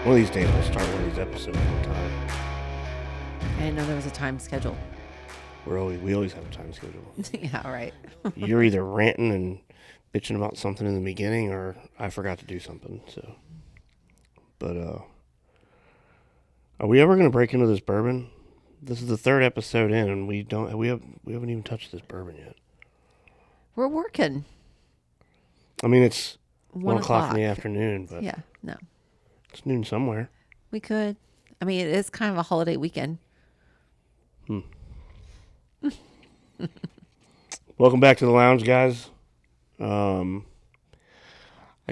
One of these days we'll start one of these episodes on time. I didn't know there was a time schedule. We always have a time schedule. Yeah, right. You're either ranting and bitching about something in the beginning, or I forgot to do something. So, but are we ever going to break into this bourbon? This is the third episode in, and we haven't even touched this bourbon yet. We're working. I mean, it's 1 o'clock in the afternoon, but yeah, no, it's noon somewhere. we could. I mean, it is kind of a holiday weekend. Welcome back to the lounge, guys. I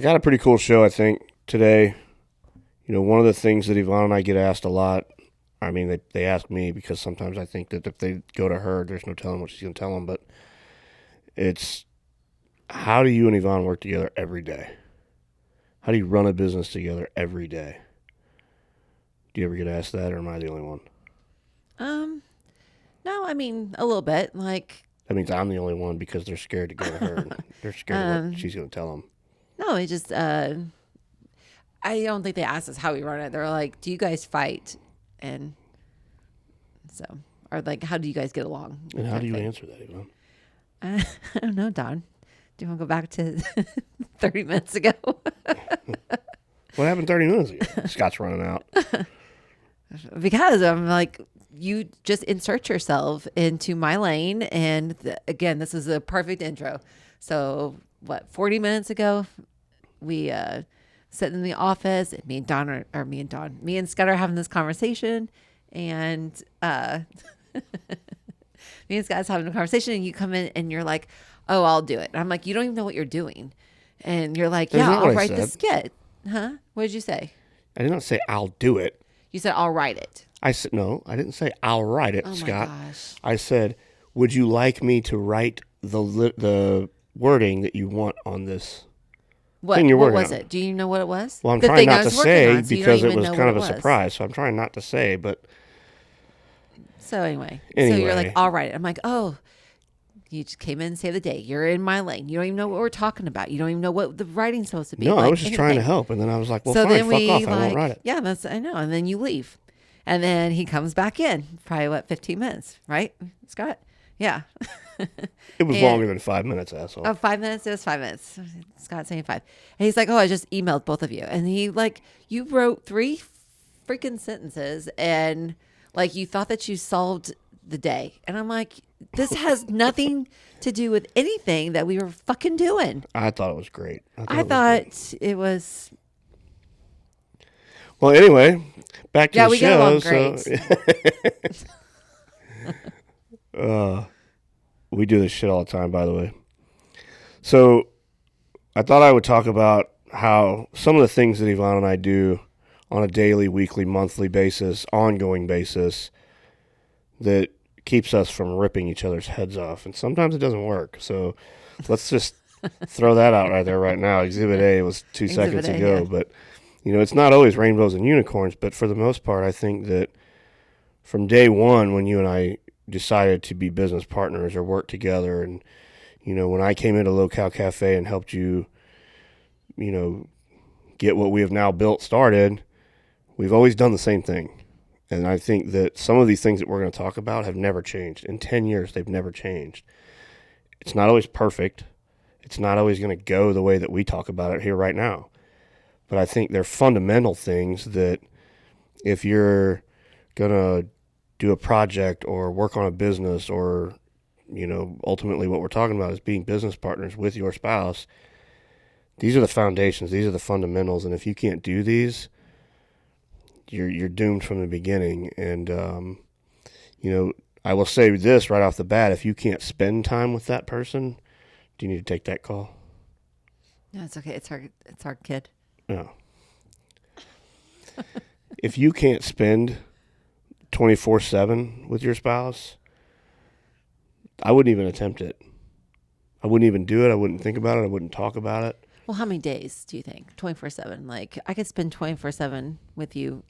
got a pretty cool show, I think, today. You know, one of the things that Evonne and I get asked a lot, I mean, they ask me because sometimes I think that if they go to her, there's no telling what she's going to tell them, but it's, how do you and Evonne work together every day? How do you run a business together every day? Do you ever get asked that, or am I the only one? No, I mean, a little bit. Like, That means I'm the only one because they're scared to go to her. And they're scared of what she's going to tell them. no, it just, I don't think they asked us how we run it. They're like, do you guys fight? And so, or like, how do you guys get along? And how Type do you thing. answer that, Evonne? I don't know, Don. Do you want to go back to 30 minutes ago? What happened 30 minutes ago? Scott's running out. Because I'm like, you just insert yourself into my lane. And again, this is a perfect intro. So, 40 minutes ago, we sitting in the office, and me and Scott are having this conversation. And me and Scott's having a conversation, and you come in and you're like, oh, I'll do it. And I'm like, you don't even know what you're doing. And you're like, That's yeah, not what I'll I write the said. skit. Huh? What did you say? I did not say I'll do it. You said, I'll write it. I said, no, I didn't say I'll write it, Oh, Scott. my gosh. I said, would you like me to write the wording that you want on this? What thing you're working was on? it? Do you know what it was? Well, I'm The trying thing I not to was working say on, so you because don't it even was know kind of what a it was. surprise. So I'm trying not to say, but So anyway, so Anyway. you're like, I'll write it. I'm like, oh, you just came in and saved the day. You're in my lane. You don't even know what we're talking about. You don't even know what the writing's supposed to be. no, I like, was just trying to anything. help. And then I was like, well, So fine, then fuck we off. I won't write it. yeah, I know. And then you leave. And then he comes back in, probably 15 minutes, right, Scott? Yeah. It was And- longer than 5 minutes, asshole. Oh, 5 minutes? It was 5 minutes. Scott saying 5. And he's like, oh, I just emailed both of you. And he you wrote 3 freaking sentences and you thought that you solved the day. And I'm like, this has nothing to do with anything that we were fucking doing. I thought it was great. I it was great. thought it was, Well, anyway, back to yeah, the we show. get along So, we do this shit all the time, by the way. So, I thought I would talk about how some of the things that Evonne and I do on a daily, weekly, monthly basis, ongoing basis, that keeps us from ripping each other's heads off. And sometimes it doesn't work. So, let's just throw that out right there right now. Exhibit A was 2 Exhibit seconds A, ago, yeah. but it's not always rainbows and unicorns, but for the most part, I think that from day one, when you and I decided to be business partners or work together, and, when I came into Locale Cafe and helped you, get what we have now built started, we've always done the same thing. And I think that some of these things that we're going to talk about have never changed. In 10 years, they've never changed. It's not always perfect. It's not always going to go the way that we talk about it here right now. But I think they're fundamental things that if you're going to do a project or work on a business or, ultimately what we're talking about is being business partners with your spouse, these are the foundations. These are the fundamentals. And if you can't do these, you're doomed from the beginning. And, I will say this right off the bat. If you can't spend time with that person, do you need to take that call? no, it's okay. It's our kid. No. If you can't spend 24/7 with your spouse, I wouldn't even attempt it. I wouldn't even do it. I wouldn't think about it. I wouldn't talk about it. Well, how many days do you think? 24/7. I could spend 24/7 with you,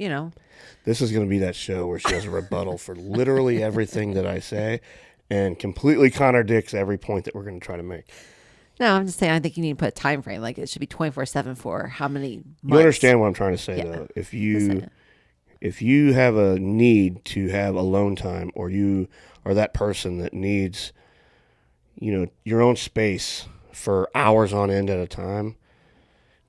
This is going to be that show where she has a rebuttal for literally everything that I say and completely contradicts every point that we're going to try to make. No, I'm just saying, I think you need to put a time frame. Like it should be 24/7 for how many months. You understand what I'm trying to say, Yeah. though. Listen. If you have a need to have alone time, or you are that person that needs, your own space for hours on end at a time,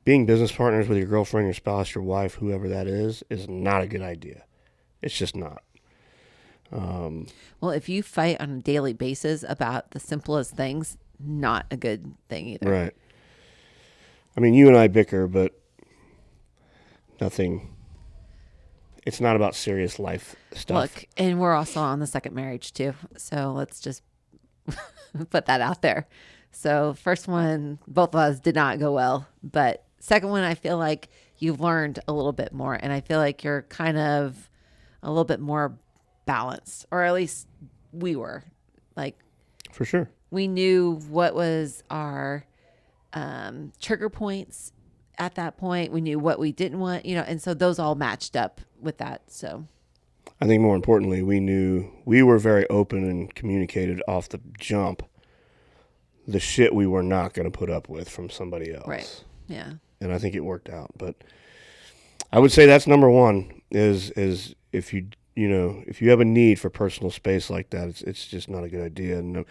being business partners with your girlfriend, your spouse, your wife, whoever that is not a good idea. It's just not. Well, if you fight on a daily basis about the simplest things, not a good thing either. Right. I mean, you and I bicker, but nothing. It's not about serious life stuff. Look, and we're also on the second marriage too. So let's just put that out there. So first one, both of us did not go well, but second one, I feel like you've learned a little bit more, and I feel like you're kind of a little bit more balanced, or at least we were. Like, For sure. we knew what was our trigger points at that point. We knew what we didn't want, and so those all matched up with that. So I think more importantly, we were very open and communicated off the jump the shit we were not going to put up with from somebody else. Right. Yeah. And I think it worked out. But I would say that's number one is if if you have a need for personal space like that, it's just not a good idea. And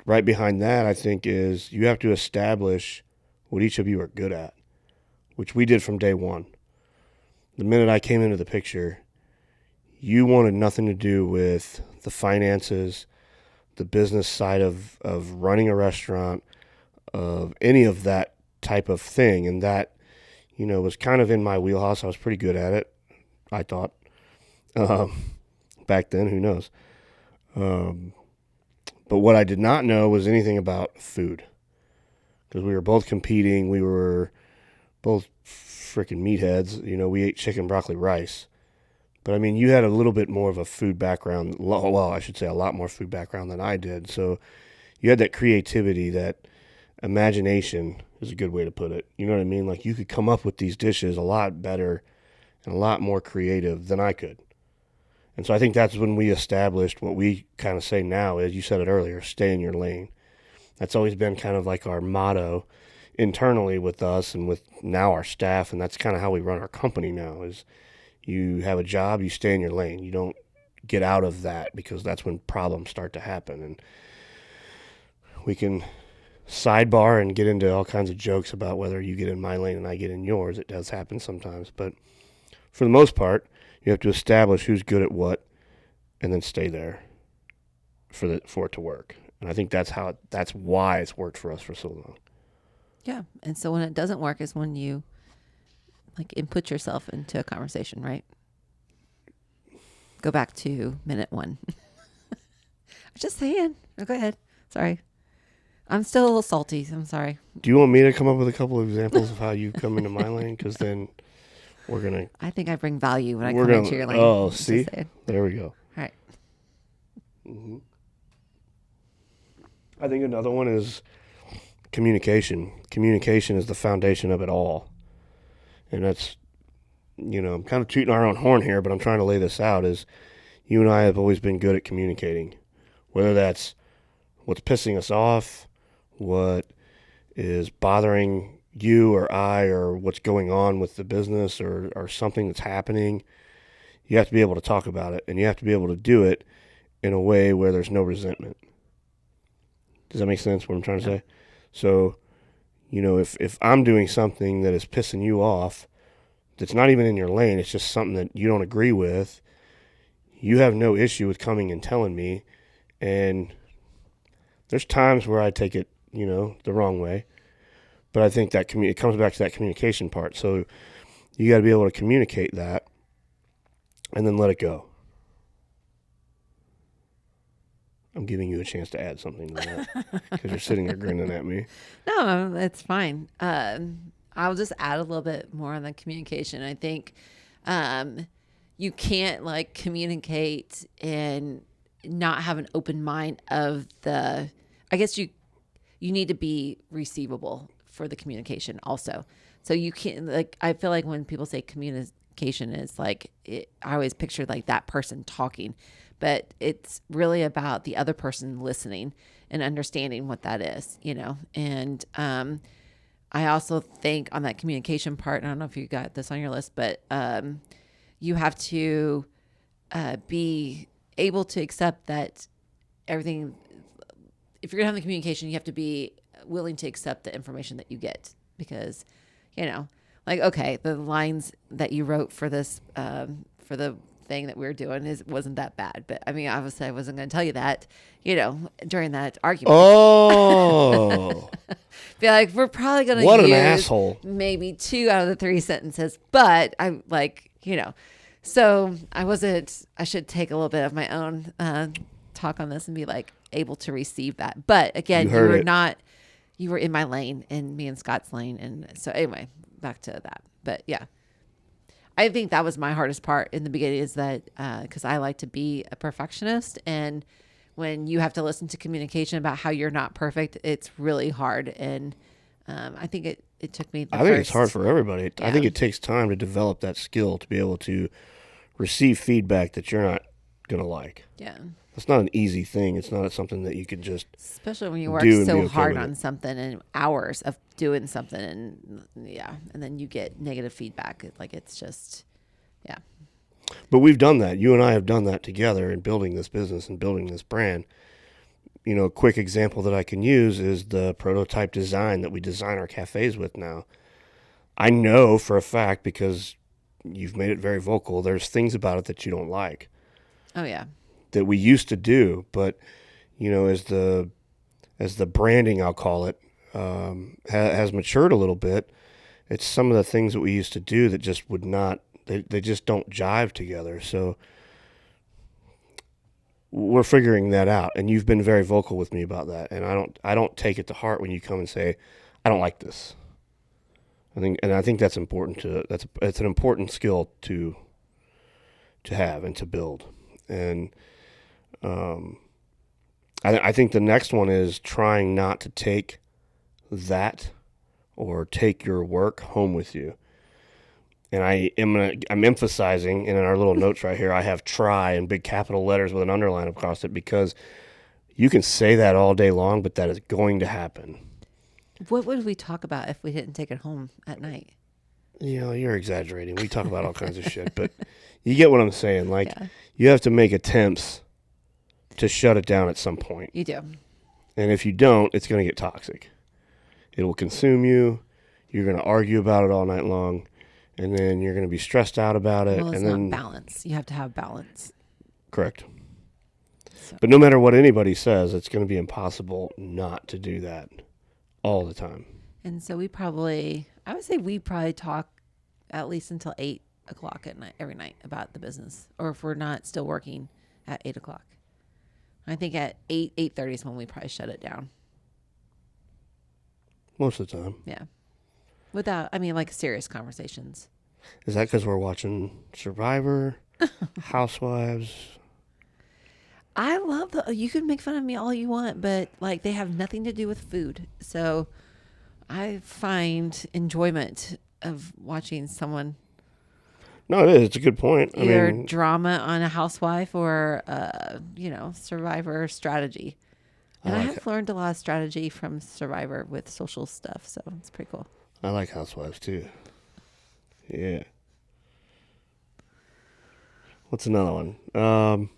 right behind that, I think, is you have to establish what each of you are good at, which we did from day one. The minute I came into the picture, you wanted nothing to do with the finances, the business side of running a restaurant, of any of that type of thing. And that, was kind of in my wheelhouse. I was pretty good at it, I thought. Back then, who knows? But what I did not know was anything about food. Because we were both competing. We were both freaking meatheads. We ate chicken, broccoli, rice. But I mean, you had a little bit more of a food background. Well, I should say a lot more food background than I did. So you had that creativity, that imagination is a good way to put it. You know what I mean? Like, you could come up with these dishes a lot better and a lot more creative than I could. And so I think that's when we established what we kind of say now is, you said it earlier, stay in your lane. That's always been kind of like our motto internally with us and with now our staff, and that's kind of how we run our company now is, you have a job, you stay in your lane. You don't get out of that, because that's when problems start to happen. And we can sidebar and get into all kinds of jokes about whether you get in my lane and I get in yours. It does happen sometimes. But for the most part, you have to establish who's good at what and then stay there for it to work. And I think that's why it's worked for us for so long. Yeah. And so when it doesn't work is when you input yourself into a conversation, right? Go back to minute 1. I'm just saying. Oh, go ahead. Sorry. I'm still a little salty. I'm sorry. Do you want me to come up with a couple of examples of how you come into my lane? Because then we're going to... I think I bring value when I come into your lane. Oh, see? There we go. All right. Mm-hmm. I think another one is communication. Communication is the foundation of it all. And that's, I'm kind of tooting our own horn here, but I'm trying to lay this out, is you and I have always been good at communicating. Whether that's what's pissing us off, what is bothering you or I, or what's going on with the business, or something that's happening, you have to be able to talk about it, and you have to be able to do it in a way where there's no resentment. Does that make sense, what I'm trying to say? So, if I'm doing something that is pissing you off, that's not even in your lane, it's just something that you don't agree with, you have no issue with coming and telling me. And there's times where I take it, the wrong way. But I think that it comes back to that communication part. So you got to be able to communicate that and then let it go. I'm giving you a chance to add something to that because you're sitting there grinning at me. No, it's fine. I'll just add a little bit more on the communication. I think you can't communicate and not have an open mind of I guess you need to be receivable for the communication also. So you can't, I feel like when people say communication is I always picture that person talking, but it's really about the other person listening and understanding what that is, and I also think on that communication part, I don't know if you got this on your list, but you have to be able to accept that everything, if you're going to have the communication, you have to be willing to accept the information that you get, because, like, okay, the lines that you wrote for this, for the thing that we were doing wasn't that bad. But I mean, obviously I wasn't going to tell you that, during that argument. Oh, Be like, we're probably going to what use an asshole. maybe 2 out of the 3 sentences, but I like, so I should take a little bit of my own talk on this and be like able to receive that. But again, you were in my lane and me and Scott's lane. And so anyway, back to that. But yeah, I think that was my hardest part in the beginning, is that because I like to be a perfectionist, and when you have to listen to communication about how you're not perfect, it's really hard. And I think it took me. I think it's hard for everybody. Yeah. I think it takes time to develop that skill to be able to receive feedback that you're not going to like. Yeah. It's not an easy thing. It's not something that you can just, especially when you work do and be so okay hard with on it. something and hours of doing something, and and then you get negative feedback. Like, it's just, yeah. but we've done that. You and I have done that together in building this business and building this brand. A quick example that I can use is the prototype design that we design our cafes with now. I know for a fact, because you've made it very vocal, there's things about it that you don't like Oh yeah. that we used to do, but as the branding, I'll call it, has matured a little bit. It's some of the things that we used to do that just would not, they just don't jive together. So we're figuring that out, and you've been very vocal with me about that, and I don't take it to heart when you come and say, I don't like this. I think that's important it's an important skill to have and to build. And I think the next one is trying not to take that or take your work home with you. And I'm emphasizing, and in our little notes right here, I have try in big capital letters with an underline across it, because you can say that all day long, but that is going to happen. What would we talk about if we didn't take it home at night? You're exaggerating. We talk about all kinds of shit, but you get what I'm saying. Like, Yeah. you have to make attempts to shut it down at some point. You do. And if you don't, it's going to get toxic. It will consume you. You're going to argue about it all night long, and then you're going to be stressed out about it. Well, it's and then not balance. You have to have balance. Correct. So. But no matter what anybody says, it's going to be impossible not to do that all the time. And so I would say we probably talk at least until 8:00 at night, every night, about the business. Or if we're not still working, at 8:00. I think at 8:30 is when we probably shut it down. Most of the time. Yeah. Without, like serious conversations. Is that because we're watching Survivor, Housewives? I love you can make fun of me all you want, but like, they have nothing to do with food. So I find enjoyment of watching someone No, it is. It's a good point. either drama on a housewife or Survivor strategy. And I have learned a lot of strategy from Survivor with social stuff, so it's pretty cool. I like Housewives too. Yeah. What's another one?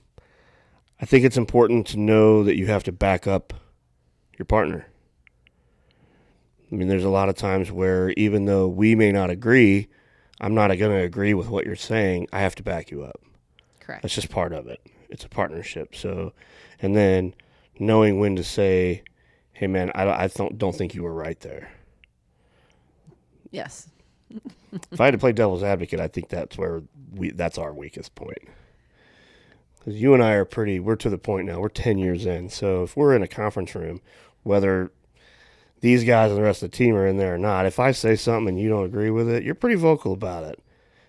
I think it's important to know that you have to back up your partner. I mean, there's a lot of times where even though we may not agree, I'm not going to agree with what you're saying. I have to back you up. Correct. That's just part of it. It's a partnership. So, and then knowing when to say, hey man, I don't think you were right there. Yes. If I had to play devil's advocate, I think that's our weakest point. Because you and I we're to the point now, we're 10 years in. So if we're in a conference room, whether these guys and the rest of the team are in there or not, if I say something and you don't agree with it, you're pretty vocal about it.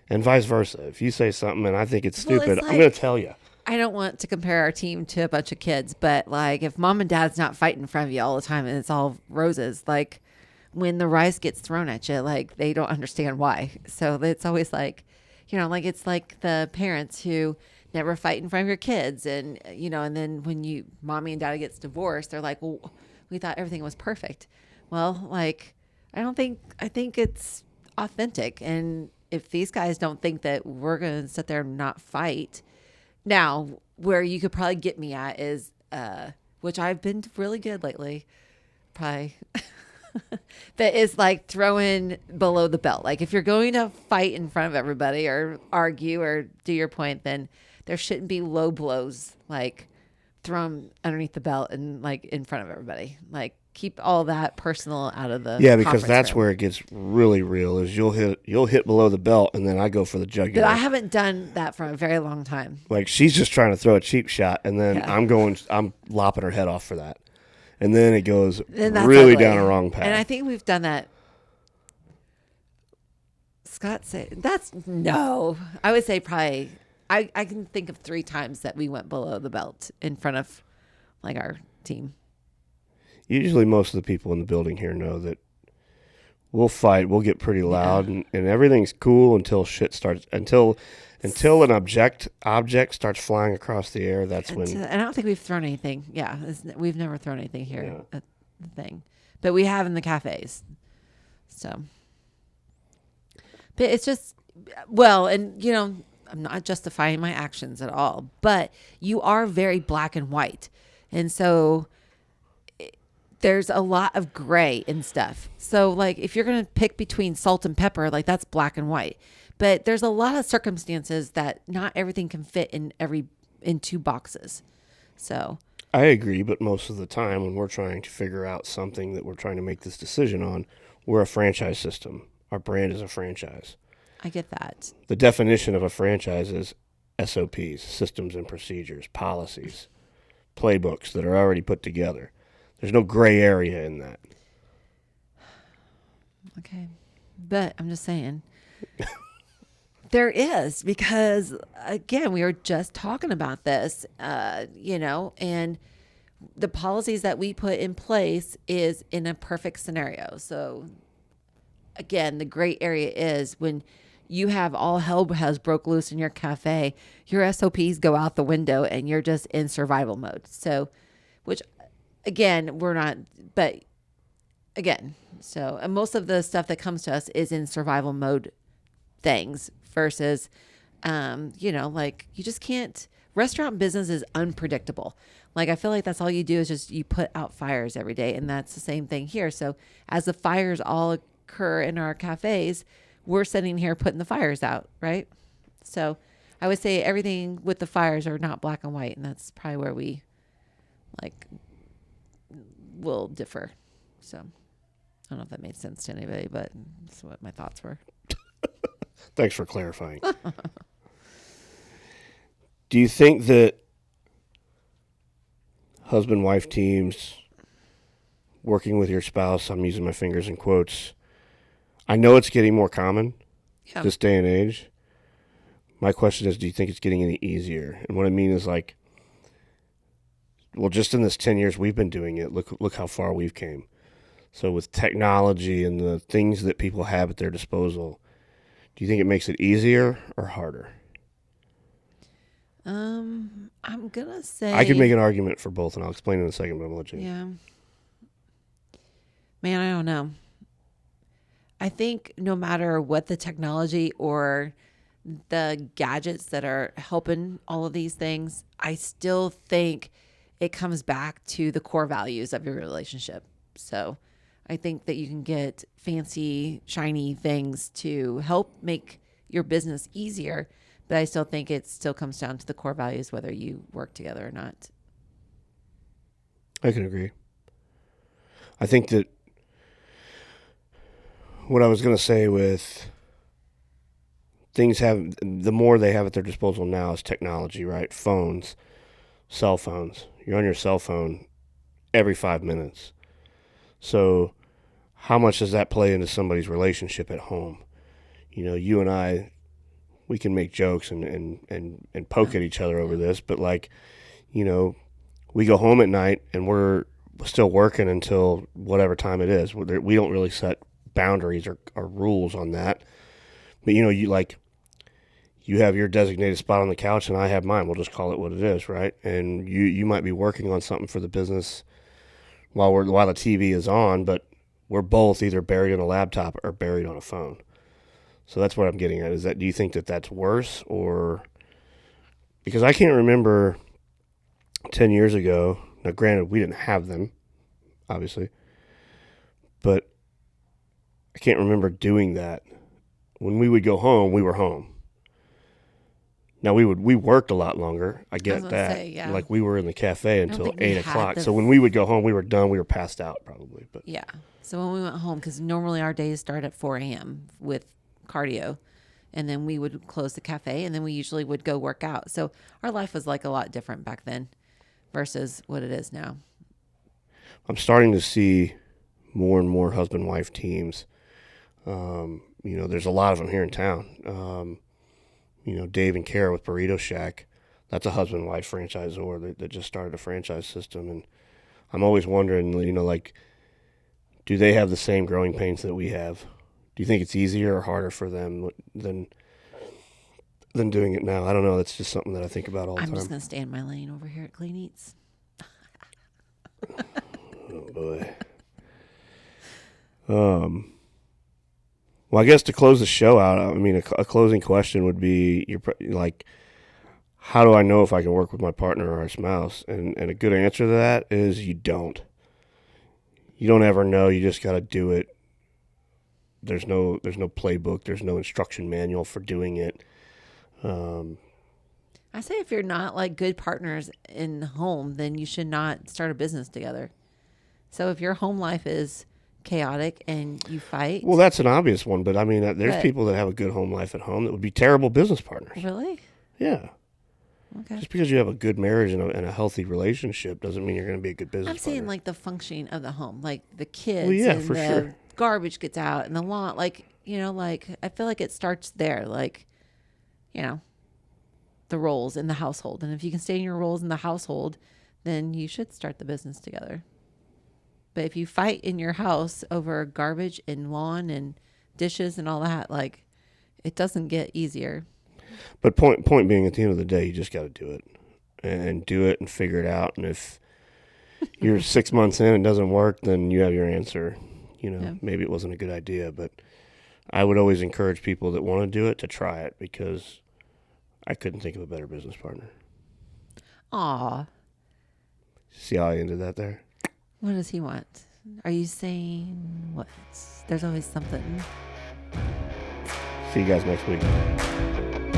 And vice versa. If you say something and I think it's stupid, I'm going to tell you. I don't want to compare our team to a bunch of kids, but like, if mom and dad's not fighting in front of you all the time and it's all roses, like when the rice gets thrown at you, like they don't understand why. So it's always like, it's like the parents who never fight in front of your kids. And, and then when mommy and daddy gets divorced, they're like, well, we thought everything was perfect. Well, like, I think it's authentic. And if these guys don't think that we're going to sit there and not fight, now, where you could probably get me at is, which I've been really good lately, probably, that is like throwing below the belt. Like if you're going to fight in front of everybody or argue or do your point, then there shouldn't be low blows, like thrown underneath the belt and like in front of everybody. Like keep all that personal out of the because that's room. where it gets really real. Is you'll hit below the belt, and then I go for the jugular. But I haven't done that for a very long time. Like she's just trying to throw a cheap shot, and then I'm lopping her head off for that, and then it goes really down a wrong path. And I think we've done that. Scott said that's no. I would say probably. I can think of 3 times that we went below the belt in front of like our team. Usually most of the people in the building here know that we'll fight, we'll get pretty loud, and everything's cool until shit starts, until an object starts flying across the air. That's when. And I don't think we've thrown anything. Yeah, we've never thrown anything here at the thing. But we have in the cafes. So. But it's just, well, and I'm not justifying my actions at all, but you are very black and white. And so there's a lot of gray and stuff. So like if you're going to pick between salt and pepper, like that's black and white. But there's a lot of circumstances that not everything can fit in 2 boxes. So I agree, but most of the time when we're trying to figure out something that we're trying to make this decision on, we're a franchise system. Our brand is a franchise. I get that. The definition of a franchise is SOPs, systems and procedures, policies, playbooks that are already put together. There's no gray area in that. Okay. But I'm just saying. There is, because, again, we were just talking about this, and the policies that we put in place is in a perfect scenario. So, again, the gray area is when you have all hell has broke loose in your cafe, your SOPs go out the window and you're just in survival mode. So, which, again, we're not, but again, so and most of the stuff that comes to us is in survival mode things versus, like you just can't, restaurant business is unpredictable. Like, I feel like that's all you do is just you put out fires every day. And that's the same thing here. So as the fires all occur in our cafes, we're sitting here putting the fires out, right? So I would say everything with the fires are not black and white, and that's probably where we will differ. So I don't know if that made sense to anybody, but that's what my thoughts were. Thanks for clarifying. Do you think that husband-wife teams working with your spouse, I'm using my fingers in quotes, I know it's getting more common this day and age. My question is, do you think it's getting any easier? And what I mean is just in this 10 years we've been doing it, look how far we've came. So with technology and the things that people have at their disposal, do you think it makes it easier or harder? I'm going to say... I could make an argument for both, and I'll explain in a second, but I'm going to let you. Yeah. Man, I don't know. I think no matter what the technology or the gadgets that are helping all of these things, I still think it comes back to the core values of your relationship. So I think that you can get fancy, shiny things to help make your business easier, but I still think it still comes down to the core values, whether you work together or not. I can agree. I think that what I was going to say with the more they have at their disposal now is technology, right? Phones, cell phones. You're on your cell phone every 5 minutes. So how much does that play into somebody's relationship at home? You and I, we can make jokes and poke at each other over this, but we go home at night and we're still working until whatever time it is. We don't really set boundaries or rules on that. But you you have your designated spot on the couch and I have mine. We'll just call it what it is, right? And you might be working on something for the business while the TV is on, but we're both either buried in a laptop or buried on a phone. So that's what I'm getting at. Is that, do you think that that's worse, or because I can't remember 10 years ago. Now, granted, we didn't have them, obviously, but I can't remember doing that. When we would go home, we were home. Now we worked a lot longer. I get that. Say, yeah. Like we were in the cafe don't until think we 8 o'clock. had So when we would go home, we were done. We were passed out probably. But Yeah. So when we went home, because normally our days start at 4 a.m. with cardio, and then we would close the cafe, and then we usually would go work out. So our life was like a lot different back then versus what it is now. I'm starting to see more and more husband-wife teams. There's a lot of them here in town. Dave and Kara with Burrito Shack, that's a husband-wife franchisor that just started a franchise system. And I'm always wondering, like, do they have the same growing pains that we have? Do you think it's easier or harder for them than doing it now? I don't know. That's just something that I think about all the time. I'm just going to stay in my lane over here at Clean Eats. Oh, boy. Well, I guess to close the show out, I mean, a closing question would be, how do I know if I can work with my partner or our spouse? And a good answer to that is you don't. You don't ever know. You just got to do it. There's no playbook. There's no instruction manual for doing it. I say if you're not like good partners in the home, then you should not start a business together. So if your home life is chaotic and you fight. Well, that's an obvious one, but I mean, there's people that have a good home life at home that would be terrible business partners. Really? Yeah. Okay. Just because you have a good marriage and a healthy relationship doesn't mean you're going to be a good business I'm saying partner. like the functioning of the home, like the kids. Well, yeah, and for the sure. Garbage gets out and the lawn, like I feel like it starts there, like, the roles in the household. And if you can stay in your roles in the household, then you should start the business together. But if you fight in your house over garbage and lawn and dishes and all that, like, it doesn't get easier. But point being, at the end of the day, you just got to do it and do it and figure it out. And if you're 6 months in and it doesn't work, then you have your answer. Maybe it wasn't a good idea, but I would always encourage people that want to do it to try it, because I couldn't think of a better business partner. Aw. See how I ended that there? What does he want? Are you saying what? There's always something. See you guys next week.